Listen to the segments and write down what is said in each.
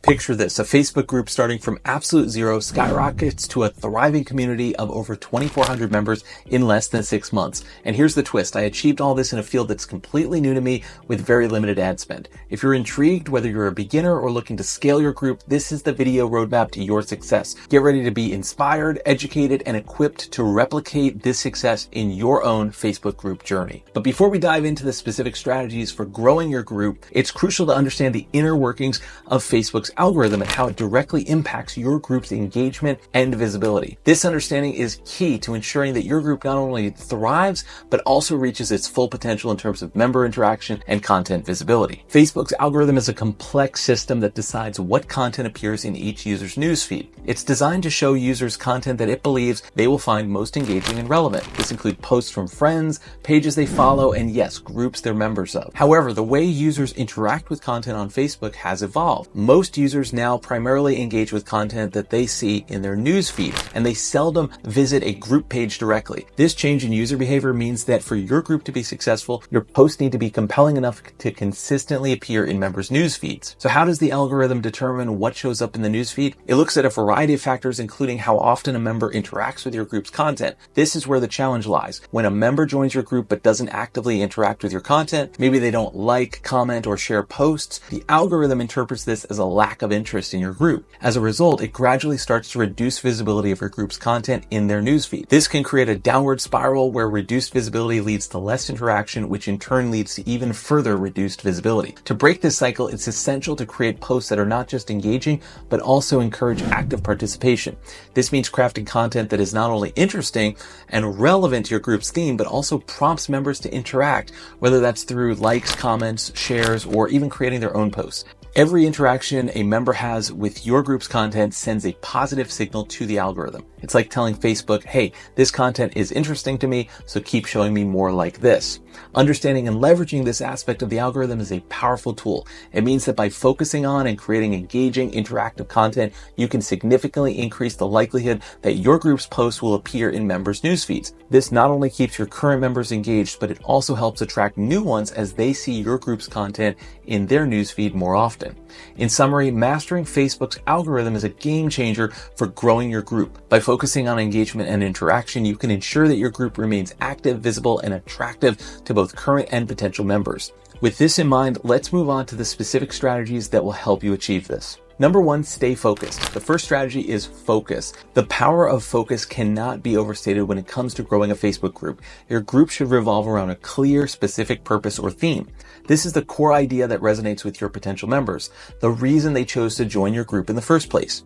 Picture this, a Facebook group starting from absolute zero skyrockets to a thriving community of over 2,400 members in less than 6 months. And here's the twist. I achieved all this in a field that's completely new to me with very limited ad spend. If you're intrigued, whether you're a beginner or looking to scale your group, this is the video roadmap to your success. Get ready to be inspired, educated, and equipped to replicate this success in your own Facebook group journey. But before we dive into the specific strategies for growing your group, it's crucial to understand the inner workings of Facebook's algorithm and how it directly impacts your group's engagement and visibility. This understanding is key to ensuring that your group not only thrives, but also reaches its full potential in terms of member interaction and content visibility. Facebook's algorithm is a complex system that decides what content appears in each user's newsfeed. It's designed to show users content that it believes they will find most engaging and relevant. This includes posts from friends, pages they follow, and yes, groups they're members of. However, the way users interact with content on Facebook has evolved. Most users now primarily engage with content that they see in their newsfeed, and they seldom visit a group page directly. This change in user behavior means that for your group to be successful, your posts need to be compelling enough to consistently appear in members' newsfeeds. So how does the algorithm determine what shows up in the newsfeed? It looks at a variety of factors, including how often a member interacts with your group's content. This is where the challenge lies. When a member joins your group but doesn't actively interact with your content, maybe they don't like, comment, or share posts, the algorithm interprets this as a lack of interest in your group. As a result, it gradually starts to reduce visibility of your group's content in their newsfeed. This can create a downward spiral where reduced visibility leads to less interaction, which in turn leads to even further reduced visibility. To break this cycle, it's essential to create posts that are not just engaging, but also encourage active participation. This means crafting content that is not only interesting and relevant to your group's theme, but also prompts members to interact, whether that's through likes, comments, shares, or even creating their own posts. Every interaction a member has with your group's content sends a positive signal to the algorithm. It's like telling Facebook, hey, this content is interesting to me, so keep showing me more like this. Understanding and leveraging this aspect of the algorithm is a powerful tool. It means that by focusing on and creating engaging, interactive content, you can significantly increase the likelihood that your group's posts will appear in members' news feeds. This not only keeps your current members engaged, but it also helps attract new ones as they see your group's content in their newsfeed more often. In summary, mastering Facebook's algorithm is a game changer for growing your group. By focusing on engagement and interaction, you can ensure that your group remains active, visible, and attractive to both current and potential members. With this in mind, let's move on to the specific strategies that will help you achieve this. Number 1, stay focused. The first strategy is focus. The power of focus cannot be overstated when it comes to growing a Facebook group. Your group should revolve around a clear, specific purpose or theme. This is the core idea that resonates with your potential members, the reason they chose to join your group in the first place.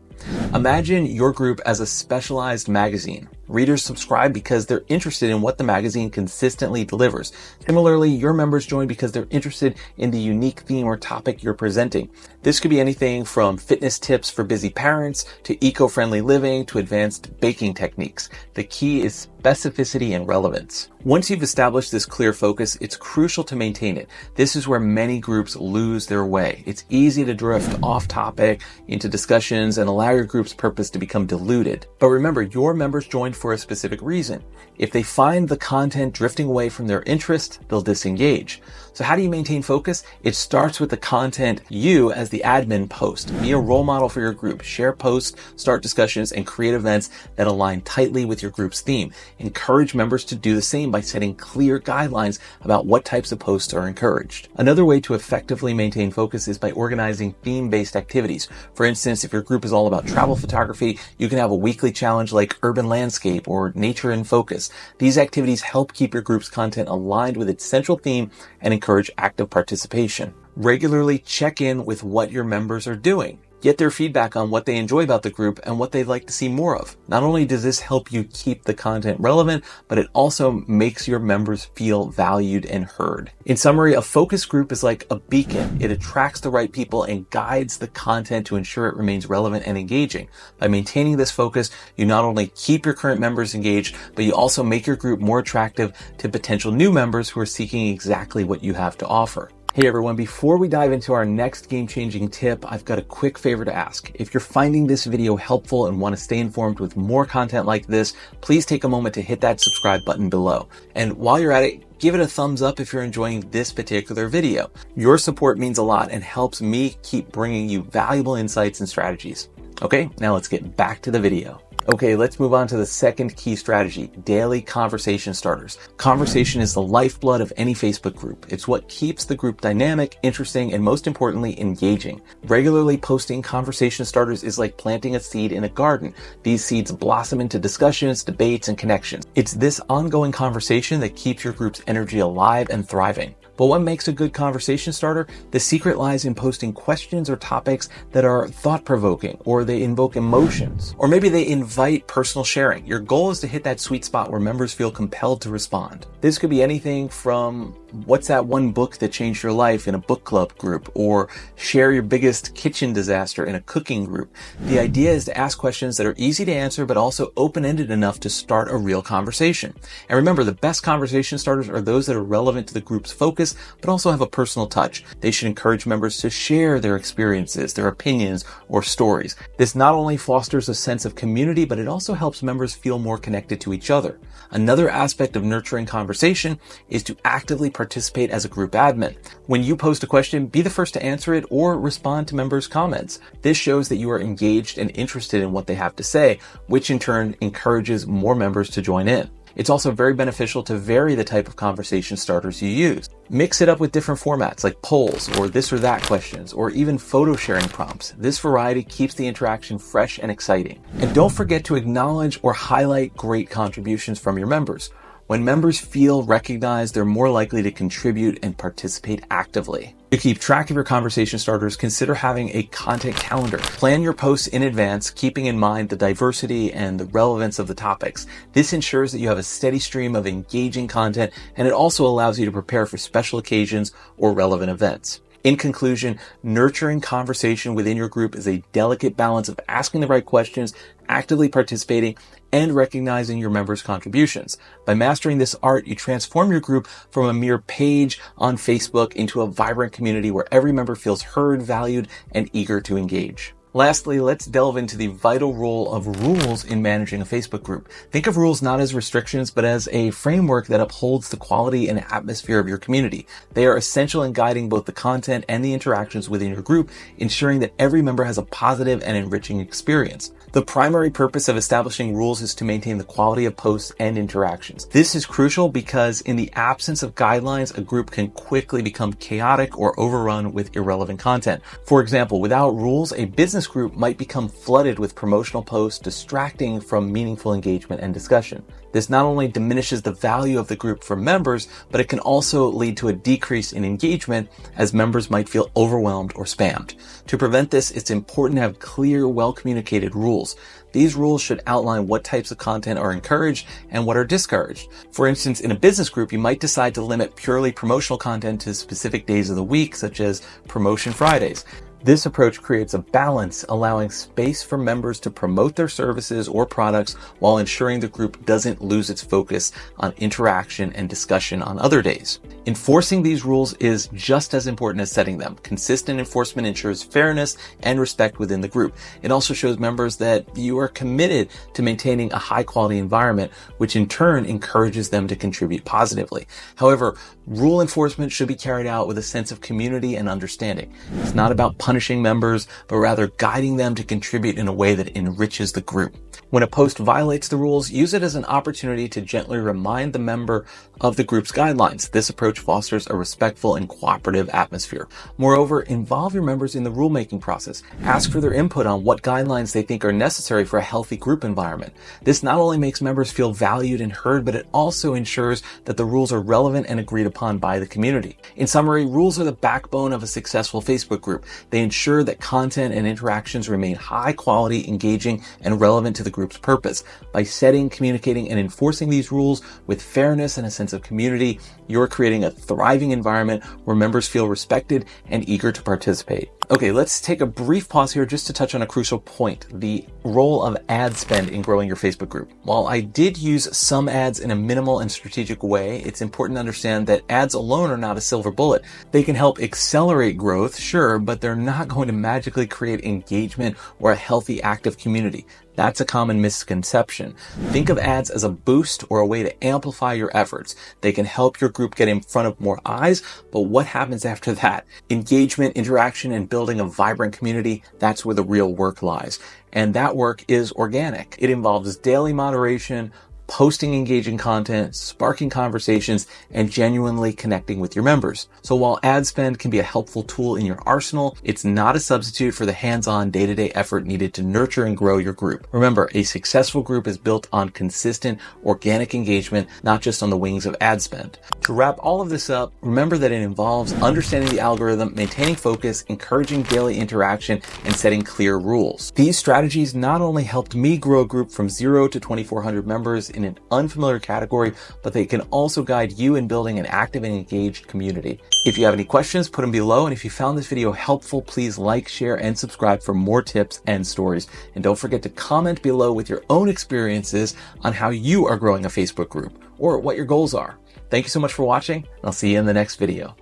Imagine your group as a specialized magazine. Readers subscribe because they're interested in what the magazine consistently delivers. Similarly, your members join because they're interested in the unique theme or topic you're presenting. This could be anything from fitness tips for busy parents to eco-friendly living to advanced baking techniques. The key is specificity and relevance. Once you've established this clear focus, it's crucial to maintain it. This is where many groups lose their way. It's easy to drift off topic into discussions and allow your group's purpose to become diluted. But remember, your members joined for a specific reason. If they find the content drifting away from their interest, they'll disengage. So how do you maintain focus? It starts with the content you, as the admin, post. Be a role model for your group. Share posts, start discussions, and create events that align tightly with your group's theme. Encourage members to do the same by setting clear guidelines about what types of posts are encouraged. Another way to effectively maintain focus is by organizing theme-based activities. For instance, if your group is all about travel photography, you can have a weekly challenge like urban landscape or nature in focus. These activities help keep your group's content aligned with its central theme and encourage active participation. Regularly check in with what your members are doing. Get their feedback on what they enjoy about the group and what they'd like to see more of. Not only does this help you keep the content relevant, but it also makes your members feel valued and heard. In summary, a focus group is like a beacon. It attracts the right people and guides the content to ensure it remains relevant and engaging. By maintaining this focus, you not only keep your current members engaged, but you also make your group more attractive to potential new members who are seeking exactly what you have to offer. Hey everyone, before we dive into our next game-changing tip, I've got a quick favor to ask. If you're finding this video helpful and want to stay informed with more content like this, please take a moment to hit that subscribe button below. And while you're at it, give it a thumbs up if you're enjoying this particular video. Your support means a lot and helps me keep bringing you valuable insights and strategies. Okay, now let's get back to the video. Okay, let's move on to the second key strategy, daily conversation starters. Conversation is the lifeblood of any Facebook group. It's what keeps the group dynamic, interesting, and most importantly, engaging. Regularly posting conversation starters is like planting a seed in a garden. These seeds blossom into discussions, debates, and connections. It's this ongoing conversation that keeps your group's energy alive and thriving. But what makes a good conversation starter? The secret lies in posting questions or topics that are thought-provoking, or they invoke emotions, or maybe they invite personal sharing. Your goal is to hit that sweet spot where members feel compelled to respond. This could be anything from what's that one book that changed your life in a book club group, or share your biggest kitchen disaster in a cooking group. The idea is to ask questions that are easy to answer but also open-ended enough to start a real conversation. And remember, the best conversation starters are those that are relevant to the group's focus but also have a personal touch. They should encourage members to share their experiences, their opinions, or stories. This not only fosters a sense of community, but it also helps members feel more connected to each other. Another aspect of nurturing conversation is to actively participate as a group admin. When you post a question, be the first to answer it or respond to members' comments. This shows that you are engaged and interested in what they have to say, which in turn encourages more members to join in. It's also very beneficial to vary the type of conversation starters you use. Mix it up with different formats like polls or this or that questions or even photo sharing prompts. This variety keeps the interaction fresh and exciting. And don't forget to acknowledge or highlight great contributions from your members. When members feel recognized, they're more likely to contribute and participate actively. To keep track of your conversation starters, consider having a content calendar. Plan your posts in advance, keeping in mind the diversity and the relevance of the topics. This ensures that you have a steady stream of engaging content, and it also allows you to prepare for special occasions or relevant events. In conclusion, nurturing conversation within your group is a delicate balance of asking the right questions, actively participating, and recognizing your members' contributions. By mastering this art, you transform your group from a mere page on Facebook into a vibrant community where every member feels heard, valued, and eager to engage. Lastly, let's delve into the vital role of rules in managing a Facebook group. Think of rules not as restrictions, but as a framework that upholds the quality and atmosphere of your community. They are essential in guiding both the content and the interactions within your group, ensuring that every member has a positive and enriching experience. The primary purpose of establishing rules is to maintain the quality of posts and interactions. This is crucial because in the absence of guidelines, a group can quickly become chaotic or overrun with irrelevant content. For example, without rules, a business group might become flooded with promotional posts, distracting from meaningful engagement and discussion. This not only diminishes the value of the group for members, but it can also lead to a decrease in engagement as members might feel overwhelmed or spammed. To prevent this, it's important to have clear, well-communicated rules. These rules should outline what types of content are encouraged and what are discouraged. For instance, in a business group, you might decide to limit purely promotional content to specific days of the week, such as Promotion Fridays. This approach creates a balance, allowing space for members to promote their services or products while ensuring the group doesn't lose its focus on interaction and discussion on other days. Enforcing these rules is just as important as setting them. Consistent enforcement ensures fairness and respect within the group. It also shows members that you are committed to maintaining a high-quality environment, which in turn encourages them to contribute positively. However, rule enforcement should be carried out with a sense of community and understanding. It's not about punishing members, but rather guiding them to contribute in a way that enriches the group. When a post violates the rules, use it as an opportunity to gently remind the member of the group's guidelines. This approach fosters a respectful and cooperative atmosphere. Moreover, involve your members in the rulemaking process. Ask for their input on what guidelines they think are necessary for a healthy group environment. This not only makes members feel valued and heard, but it also ensures that the rules are relevant and agreed upon by the community. In summary, rules are the backbone of a successful Facebook group. They ensure that content and interactions remain high quality, engaging, and relevant to the group's purpose. By setting, communicating, and enforcing these rules with fairness and a sense of community, you're creating a thriving environment where members feel respected and eager to participate. Okay, let's take a brief pause here just to touch on a crucial point, the role of ad spend in growing your Facebook group. While I did use some ads in a minimal and strategic way, it's important to understand that ads alone are not a silver bullet. They can help accelerate growth, sure, but they're not going to magically create engagement or a healthy, active community. That's a common misconception. Think of ads as a boost or a way to amplify your efforts. They can help your group get in front of more eyes, but what happens after that? Engagement, interaction, and building a vibrant community, that's where the real work lies. And that work is organic. It involves daily moderation, posting engaging content, sparking conversations, and genuinely connecting with your members. So while ad spend can be a helpful tool in your arsenal, it's not a substitute for the hands-on day-to-day effort needed to nurture and grow your group. Remember, a successful group is built on consistent, organic engagement, not just on the wings of ad spend. To wrap all of this up, remember that it involves understanding the algorithm, maintaining focus, encouraging daily interaction, and setting clear rules. These strategies not only helped me grow a group from 0 to 2,400 members in an unfamiliar category, but they can also guide you in building an active and engaged community. If you have any questions, put them below. And if you found this video helpful, please like, share, and subscribe for more tips and stories. And don't forget to comment below with your own experiences on how you are growing a Facebook group or what your goals are. Thank you so much for watching, and I'll see you in the next video.